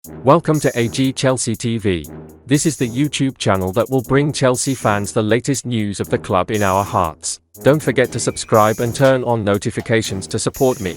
Welcome to AG Chelsea TV. This is the YouTube channel that will bring Chelsea fans the latest news of the club in our hearts. Don't forget to subscribe and turn on notifications to support me.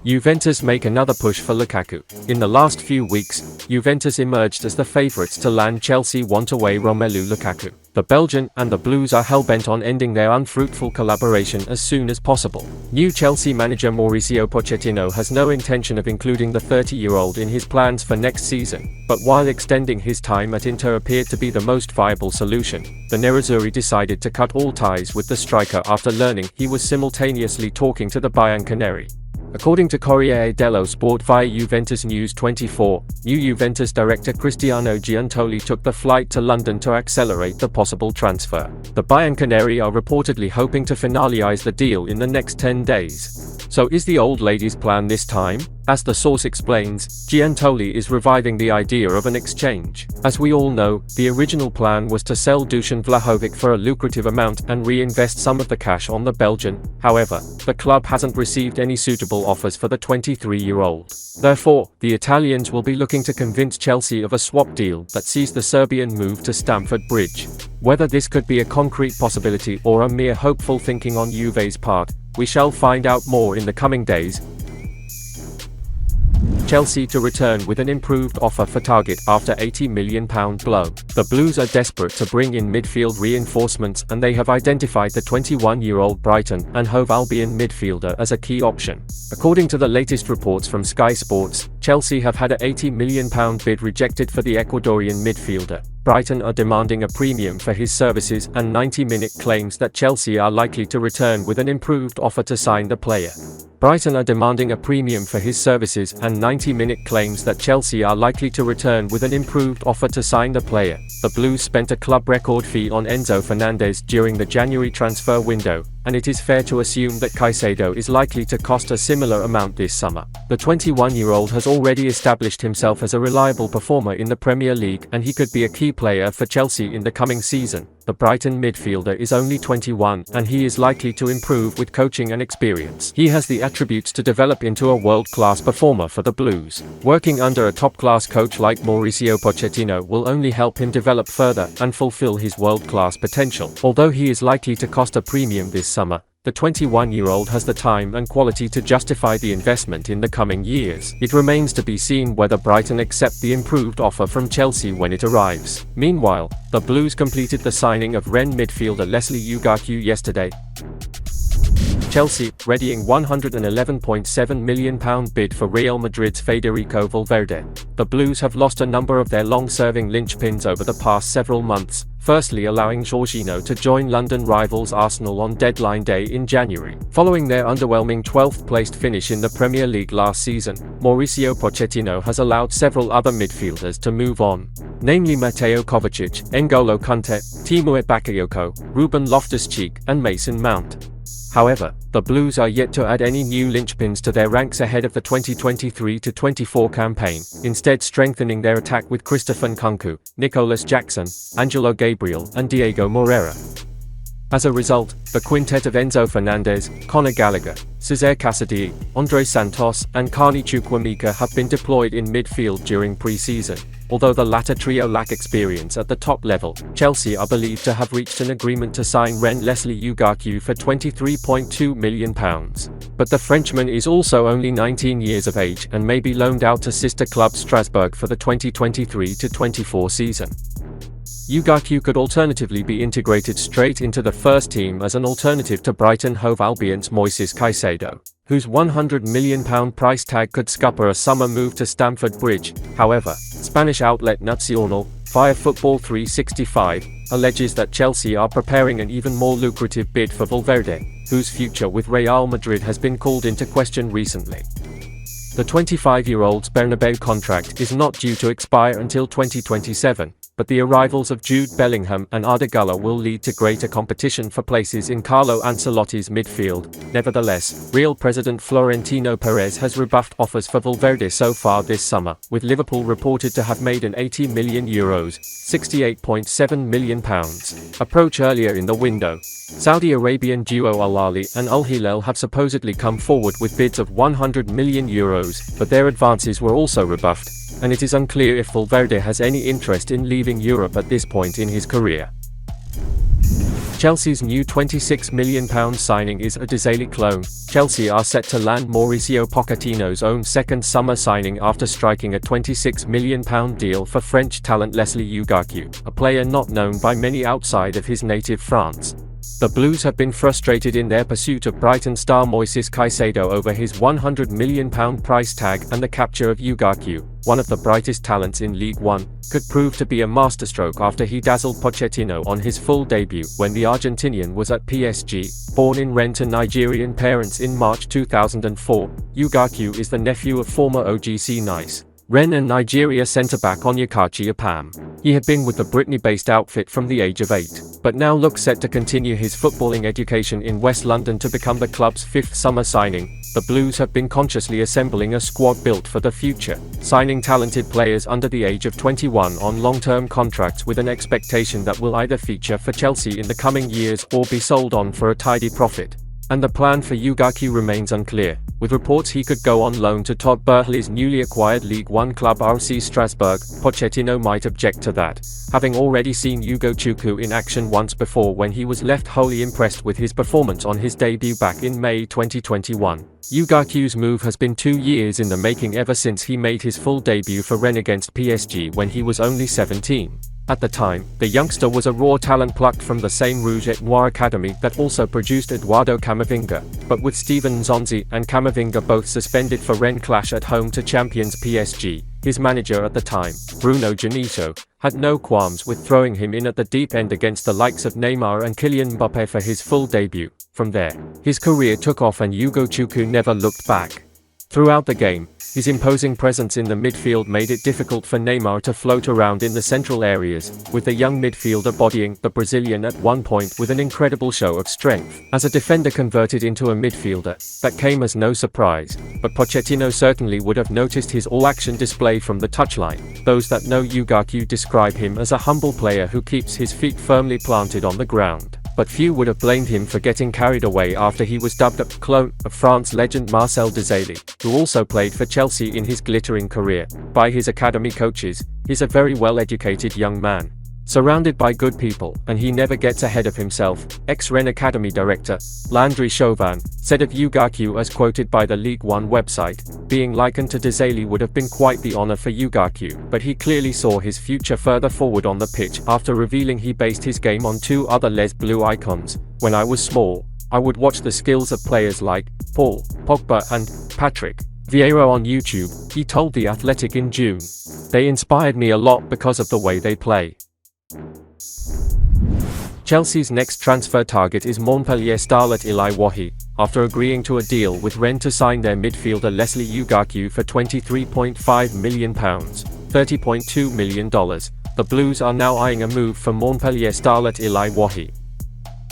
Juventus make another push for Lukaku. In the last few weeks, Juventus emerged as the favourites to land Chelsea want-away Romelu Lukaku. The Belgian and the Blues are hell-bent on ending their unfruitful collaboration as soon as possible. New Chelsea manager Mauricio Pochettino has no intention of including the 30-year-old in his plans for next season, but while extending his time at Inter appeared to be the most viable solution, the Nerazzurri decided to cut all ties with the striker after learning he was simultaneously talking to the Bianconeri. According to Corriere dello Sport via Juventus News 24, new Juventus director Cristiano Giuntoli took the flight to London to accelerate the possible transfer. The Bianconeri are reportedly hoping to finalise the deal in the next 10 days. So is the old lady's plan this time? As the source explains, Giuntoli is reviving the idea of an exchange. As we all know, the original plan was to sell Dusan Vlahovic for a lucrative amount and reinvest some of the cash on the Belgian. However, the club hasn't received any suitable offers for the 23-year-old. Therefore, the Italians will be looking to convince Chelsea of a swap deal that sees the Serbian move to Stamford Bridge. Whether this could be a concrete possibility or a mere hopeful thinking on Juve's part, we shall find out more in the coming days. Chelsea to return with an improved offer for Target after £80 million blow. The Blues are desperate to bring in midfield reinforcements and they have identified the 21-year-old Brighton and Hove Albion midfielder as a key option. According to the latest reports from Sky Sports, Chelsea have had a £80 million bid rejected for the Ecuadorian midfielder. Brighton are demanding a premium for his services and 90-minute claims that Chelsea are likely to return with an improved offer to sign the player. Brighton are demanding a premium for his services and 90-minute claims that Chelsea are likely to return with an improved offer to sign the player. The Blues spent a club record fee on Enzo Fernandez during the January transfer window, and it is fair to assume that Caicedo is likely to cost a similar amount this summer. The 21-year-old has already established himself as a reliable performer in the Premier League and he could be a key player for Chelsea in the coming season. The Brighton midfielder is only 21 and he is likely to improve with coaching and experience. He has the attributes to develop into a world-class performer for the Blues. Working under a top-class coach like Mauricio Pochettino will only help him develop further and fulfill his world-class potential. Although he is likely to cost a premium this summer, the 21-year-old has the time and quality to justify the investment in the coming years. It remains to be seen whether Brighton accept the improved offer from Chelsea when it arrives. Meanwhile, the Blues completed the signing of Rennes midfielder Leslie Lukaku yesterday. Chelsea, readying £111.7 million bid for Real Madrid's Federico Valverde. The Blues have lost a number of their long-serving linchpins over the past several months, firstly allowing Jorginho to join London rivals Arsenal on deadline day in January. Following their underwhelming 12th-placed finish in the Premier League last season, Mauricio Pochettino has allowed several other midfielders to move on, namely Mateo Kovacic, N'Golo Kante, Timur Bakayoko, Ruben Loftus-Cheek, and Mason Mount. However, the Blues are yet to add any new linchpins to their ranks ahead of the 2023-24 campaign, instead strengthening their attack with Christopher Nkunku, Nicolas Jackson, Angelo Gabriel and Diego Moreira. As a result, the quintet of Enzo Fernandez, Conor Gallagher, Cesar Casadei, Andre Santos and Carney Chukwuemeka have been deployed in midfield during pre-season. Although the latter trio lack experience at the top level, Chelsea are believed to have reached an agreement to sign Rennes Leslie Lukaku for £23.2 million. But the Frenchman is also only 19 years of age and may be loaned out to sister club Strasbourg for the 2023-24 season. Lukaku could alternatively be integrated straight into the first team as an alternative to Brighton Hove Albion's Moises Caicedo, whose £100 million price tag could scupper a summer move to Stamford Bridge. However, Spanish outlet Nacional, via Football 365, alleges that Chelsea are preparing an even more lucrative bid for Valverde, whose future with Real Madrid has been called into question recently. The 25-year-old's Bernabeu contract is not due to expire until 2027, but the arrivals of Jude Bellingham and Arda Güler will lead to greater competition for places in Carlo Ancelotti's midfield. Nevertheless, Real President Florentino Perez has rebuffed offers for Valverde so far this summer, with Liverpool reported to have made an €80 million (68.7 million) approach earlier in the window. Saudi Arabian duo Al Ahly and Al Hilal have supposedly come forward with bids of €100 million, but their advances were also rebuffed, and it is unclear if Valverde has any interest in leaving Europe at this point in his career. Chelsea's new £26 million signing is a Dzali clone. Chelsea are set to land Mauricio Pochettino's own second summer signing after striking a £26 million deal for French talent Leslie Lukaku, a player not known by many outside of his native France. The Blues have been frustrated in their pursuit of Brighton star Moises Caicedo over his £100 million price tag, and the capture of Lukaku, one of the brightest talents in League One, could prove to be a masterstroke after he dazzled Pochettino on his full debut when the Argentinian was at PSG. Born in Rennes to Nigerian parents in March 2004, Lukaku is the nephew of former OGC Nice, Rennes and Nigeria centre-back Onyekachi Apam. He had been with the Brittany-based outfit from the age of 8, but now looks set to continue his footballing education in West London to become the club's fifth summer signing. The Blues have been consciously assembling a squad built for the future, signing talented players under the age of 21 on long-term contracts with an expectation that will either feature for Chelsea in the coming years or be sold on for a tidy profit. And the plan for Lukaku remains unclear, with reports he could go on loan to Todd Boehly's newly acquired League One club RC Strasbourg. Pochettino might object to that, having already seen Lukaku in action once before when he was left wholly impressed with his performance on his debut back in May 2021. Lukaku's move has been 2 years in the making ever since he made his full debut for Rennes against PSG when he was only 17. At the time, the youngster was a raw talent plucked from the same Rouge et Noir academy that also produced Eduardo Camavinga, but with Steven Nzonzi and Camavinga both suspended for Rennes clash at home to champions PSG, his manager at the time, Bruno Genito, had no qualms with throwing him in at the deep end against the likes of Neymar and Kylian Mbappé for his full debut. From there, his career took off and Lukaku never looked back. Throughout the game, his imposing presence in the midfield made it difficult for Neymar to float around in the central areas, with the young midfielder bodying the Brazilian at one point with an incredible show of strength. As a defender converted into a midfielder, that came as no surprise, but Pochettino certainly would have noticed his all-action display from the touchline. Those that know Lukaku describe him as a humble player who keeps his feet firmly planted on the ground. But few would have blamed him for getting carried away after he was dubbed a clone of France legend Marcel Desailly, who also played for Chelsea in his glittering career. By his academy coaches, he's a very well-educated young man, surrounded by good people, and he never gets ahead of himself. Ex-Rennes Academy director, Landry Chauvin, said of Lukaku, as quoted by the League One website, being likened to Desailly would have been quite the honour for Lukaku, but he clearly saw his future further forward on the pitch after revealing he based his game on two other Les Bleu icons. When I was small, I would watch the skills of players like Paul Pogba and Patrick Vieira on YouTube, he told The Athletic in June. They inspired me a lot because of the way they play. Chelsea's next transfer target is Montpellier starlet Eli Wahi, after agreeing to a deal with Rennes to sign their midfielder Leslie Lukaku for £23.5 million, $30.2 million. The Blues are now eyeing a move for Montpellier starlet Eli Wahi.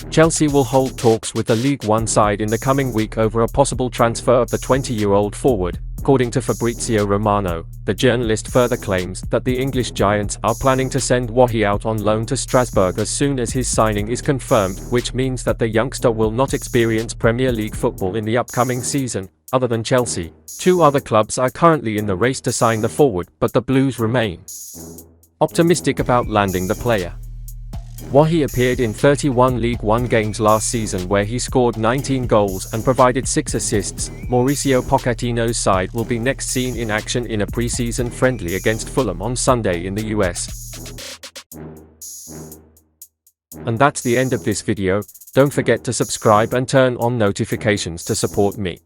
Chelsea will hold talks with the League One side in the coming week over a possible transfer of the 20-year-old forward. According to Fabrizio Romano, the journalist further claims that the English Giants are planning to send Wahi out on loan to Strasbourg as soon as his signing is confirmed, which means that the youngster will not experience Premier League football in the upcoming season. Other than Chelsea, 2 other clubs are currently in the race to sign the forward, but the Blues remain optimistic about landing the player. Wahi appeared in 31 League One games last season where he scored 19 goals and provided 6 assists. Mauricio Pochettino's side will be next seen in action in a pre-season friendly against Fulham on Sunday in the US. And that's the end of this video. Don't forget to subscribe and turn on notifications to support me.